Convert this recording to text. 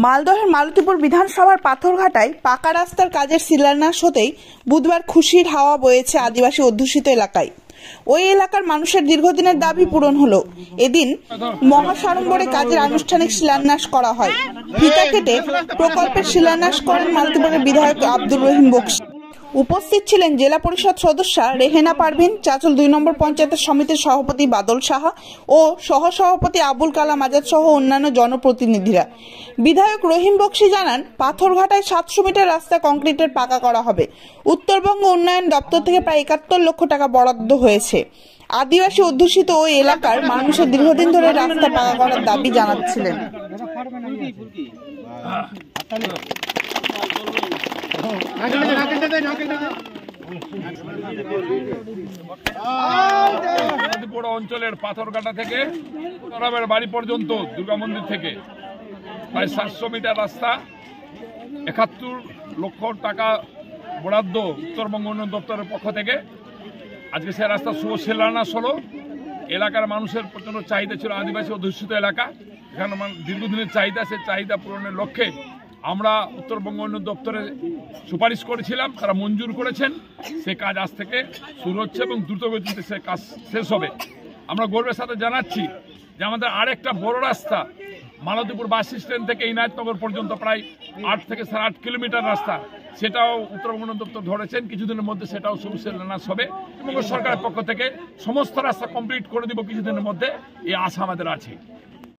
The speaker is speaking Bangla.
মালদহের মালতীপুর বিধানসভার পাথরঘাটায় পাকা রাস্তার কাজের শিলান্যাস হতেই বুধবার খুশির হাওয়া বয়েছে আদিবাসী অধ্যুষিত এলাকায়। ওই এলাকার মানুষের দীর্ঘদিনের দাবি পূরণ হলো। এদিন মহাসাড়ম্বরে কাজের আনুষ্ঠানিক শিলান্যাস করা হয়। ফিতা কেটে প্রকল্পের শিলান্যাস করেন মালতীপুরের বিধায়ক আব্দুর রহিম বক্সী। উপস্থিত ছিলেন জেলা পরিষদ সদস্যা রেহেনা পারভিন, চাচল 2 নম্বর পঞ্চায়েত সমিতির সভাপতি বাদল সাহা ও সহসভাপতি আবুল কালাম আজাদ সহ অন্যান্য জনপ্রতিনিধিরা। বিধায়ক রহিম বক্সী জানান, পাথরঘাটায় 700 মিটার রাস্তা কংক্রিটের পাকা করা হবে। উত্তরবঙ্গ উন্নয়ন দপ্তর থেকে প্রায় 71 লক্ষ টাকা বরাদ্দ হয়েছে। আদিবাসী অধ্যুষিত ওই এলাকার মানুষের দীর্ঘদিন ধরে রাস্তা পাকা করার দাবি জানাচ্ছিলেন। অঞ্চলের পাথরঘাটা থেকে বাড়ি পর্যন্ত দুর্গা মন্দির থেকে প্রায় 700 মিটার রাস্তা, 71 লক্ষ টাকা বরাদ্দ উত্তরবঙ্গ উন্নয়ন দপ্তরের পক্ষ থেকে। আজকে সে রাস্তা শুভ শিলান্যাস হলো। এলাকার মানুষের প্রচন্ড চাহিদা ছিল, আদিবাসী অধ্যুষিত এলাকা, এখানে দীর্ঘদিনের চাহিদা, সে চাহিদা পূরণের লক্ষ্যে আমরা উত্তরবঙ্গ উন্নয়ন দপ্তরে সুপারিশ করেছিলাম, তারা মঞ্জুর করেছেন। সে কাজ আজ থেকে শুরু হচ্ছে এবং দ্রুতগতিতে সে কাজ শেষ হবে। আমরা গর্বের সাথে জানাচ্ছি যে আমাদের আরেকটা বড় রাস্তা মালতীপুর বাস স্ট্যান্ড থেকে ইনায়তনগর পর্যন্ত প্রায় 8 থেকে 8.5 কিলোমিটার রাস্তা, সেটাও উত্তরবঙ্গ উন্নয়ন দপ্তর ধরেছেন। কিছুদিনের মধ্যে সেটাও শুভ শিলান্যাস হবে এবং সরকারের পক্ষ থেকে সমস্ত রাস্তা কমপ্লিট করে দিব কিছুদিনের মধ্যে, এই আশা আমাদের আছে।